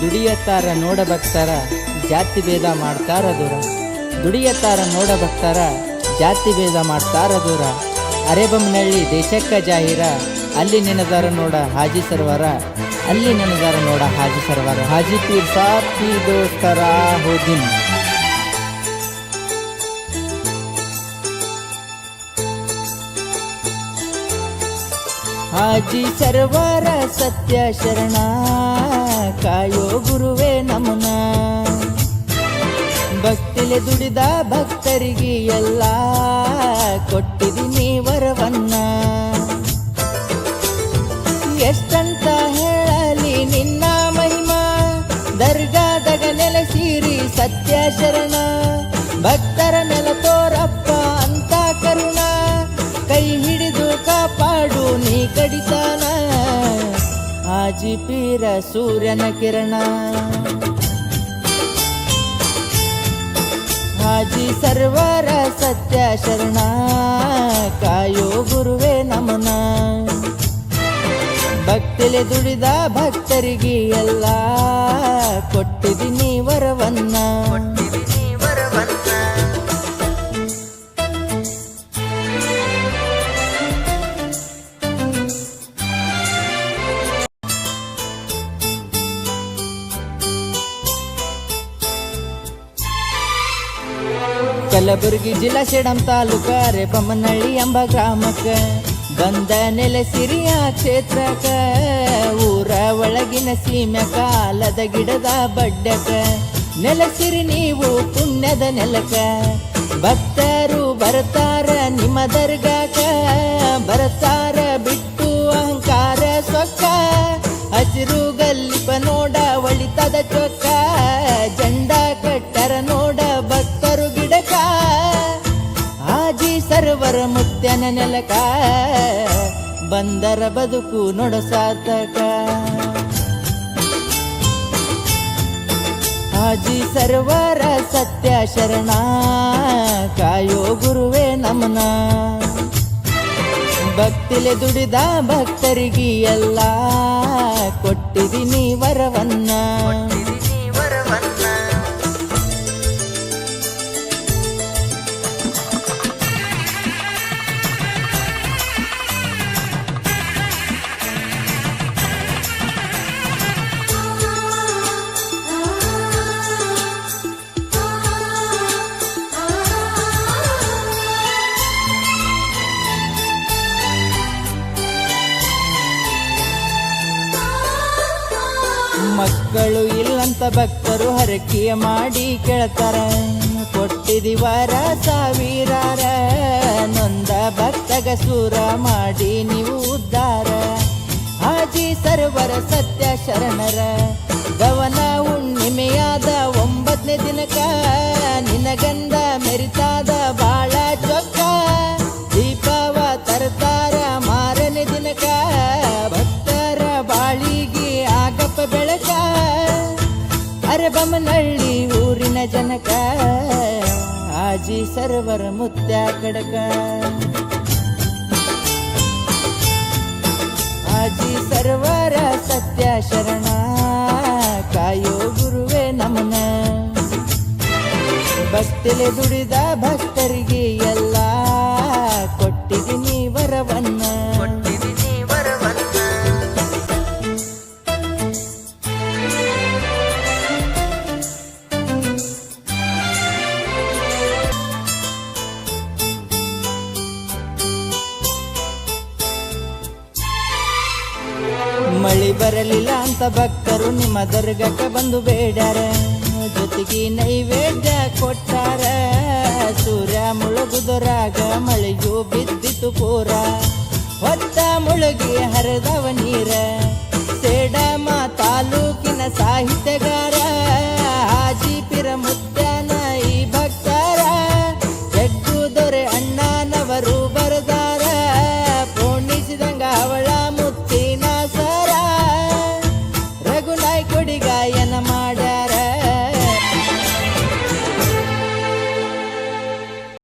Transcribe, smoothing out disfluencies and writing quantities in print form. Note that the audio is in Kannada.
ದುಡಿಯತ್ತಾರ ನೋಡ ಭಕ್ತರ ಜಾತಿ ಭೇದ ಮಾಡ್ತಾರ ದೂರ. ದುಡಿಯತ್ತಾರ ನೋಡ ಭಕ್ತರ ಜಾತಿ ಭೇದ ಮಾಡ್ತಾರ ದೂರ. ಅರೆಬೊಮ್ಮನಹಳ್ಳಿ ದೇಶಕ್ಕ ಜಾಹೀರ, ಅಲ್ಲಿ ನೆನದಾರ ನೋಡ ಹಾಜಿ ಸರ್ವರ, ಅಲ್ಲಿ ನೆನದಾರ ನೋಡ ಹಾಜಿ ಸರ್ವರ. ಹಾಜಿ ಪೀರ್ ಸಾಬ್ ಕಿ ದೋಸ್ತರ ಹೋ ದಿನ್. ಹಾಜಿ ಸರ್ವರ ಸತ್ಯ ಶರಣ, ಕಾಯೋ ಗುರುವೇ ನಮನ. ಭಕ್ತಿಲೆ ದುಡಿದ ಭಕ್ತರಿಗೆ ಎಲ್ಲ ಕೊಟ್ಟಿದ್ದೀನಿ ವರವನ್ನ. ಎಷ್ಟಂತ ಹೇಳಲಿ ನಿನ್ನ ಮಹಿಮಾ, ದರ್ಗಾದಾಗ ನೆಲೆಸಿರಿ ಸತ್ಯ ಶರಣ. ಭಕ್ತರ ನೆಲ ತೋರಪ್ಪ ಅಂತ ಕರುಣ, ಕೈ ಹಿಡಿದು ಕಾಪಾಡು ನೀ ಕಡಿತಾನ. ಹಾಜಿ ಪೀರ ಸೂರ್ಯನ ಕಿರಣ, ಹಾಜಿ ಸರ್ವರ ಸತ್ಯ ಶರಣ, ಕಾಯೋ ಗುರುವೇ ನಮನ. ಭಕ್ತಿಲೆ ದುಡಿದ ಭಕ್ತರಿಗೆ ಎಲ್ಲ ಕೊಟ್ಟಿದ್ದೀನಿ ವರವನ್ನ. ಕಲಬುರಗಿ ಜಿಲ್ಲಾ ಸೇಡಂ ತಾಲೂಕ ಅರೆಬೊಮ್ಮನಹಳ್ಳಿ ಎಂಬ ಗ್ರಾಮಕ್ಕ ಬಂದ ನೆಲೆಸಿರಿ ಆ ಕ್ಷೇತ್ರಕ್ಕ. ಊರ ಒಳಗಿನ ಸೀಮ್ಯಕ ಆಲದ ಗಿಡದ ಬಡ್ಡಕ ನೆಲೆಸಿರಿ ನೀವು ಪುಣ್ಯದ ನೆಲಕ. ಭಕ್ತರು ಬರ್ತಾರ ನಿಮ್ಮ ದರ್ಗಾಕ, ಬರ್ತಾರ ಬಿಟ್ಟು ಅಹಂಕಾರ ಸೊಕ್ಕ. ಹಸಿರು ಗಲ್ಲಿಪ ನೋಡ ಒಳಿತದ ಚೊಕ್ಕ, ಜಂಡ ಕಟ್ಟರ ನೋಡ ಭಕ್ತರು ಗಿಡಕ. ಹಾಜಿ ಸರ್ವರ ಮುತ್ಯನ ನೆಲಕ, ಬಂದರ ಬದುಕು ನೋಡ ಸಾರ್ಥಕ. ಹಾಜಿ ಸರ್ವರ ಸತ್ಯ ಶರಣ, ಕಾಯೋ ಗುರುವೇ ನಮನ. ಭಕ್ತಿಲೆ ದುಡಿದ ಭಕ್ತರಿಗೆ ಎಲ್ಲ ಕೊಟ್ಟಿದ್ದೀನಿ ವರವನ್ನ. ಮಕ್ಕಳು ಇಲ್ಲಂತ ಭಕ್ತರು ಹರಕೆಯ ಮಾಡಿ ಕೇಳ್ತಾರ, ಕೊಟ್ಟಿದಿವಾರ ಸಾವಿರಾರ. ನೊಂದ ಭಕ್ತಗ ಸೂರ ಮಾಡಿ ನೀವು ಉದ್ಧಾರ. ಹಾಜಿ ಸರ್ವರ ಸತ್ಯ ಶರಣರ ಗವನ ಹುಣ್ಣಿಮೆಯಾದ 9ನೇ ದಿನಕ, ನಿನಗಂದ ಮೆರಿತಾದ ಬಾಳ ಚೊಕ್ಕ. ದೀಪವ ತರ್ತಾರ ಮಾರನೇ ದಿನಕ, ಭಕ್ತರ ಬಾಳಿಗೆ ಆಗಪ್ಪ ಬೆಳಕ. ಅರೆಬೊಮ್ಮನಹಳ್ಳಿ ಊರಿನ ಜನಕ, ಹಾಜಿ ಸರ್ವರ ಮುತ್ಯ ಕಡಕ. ಹಾಜಿ ಸರ್ವರ ಸತ್ಯ ಶರಣ, ಕಾಯೋ ಗುರುವೇ ನಮನ. ಭಕ್ತಿಲೆ ದುಡಿದ ಭಕ್ತರಿಗೆ ಎಲ್ಲ ಕೊಟ್ಟಿದ್ದೀನಿ ವರವನ್ನ. ಮಳಿ ಬರಲಿಲ್ಲ ಅಂತ ಭಕ್ತರು ನಿಮ್ಮ ದರ್ಗಕ್ಕೆ ಬಂದು ಬೇಡ್ಯಾರ, ಜೊತೆಗೆ ನೈವೇದ್ಯ ಕೊಟ್ಟಾರ. ಸೂರ್ಯ ಮುಳುಗುದರಾಗ ಮಳೆಯೂ ಬಿದ್ದಿತು ಪೂರ, ಹೊತ್ತ ಮುಳುಗಿ ಹರಿದವ ನೀರ. ಸೇಡಮ ತಾಲೂಕಿನ ಸಾಹಿತ್ಯಗಾರ ಹಾಜಿ ಪೀರ ಮುತ್ತ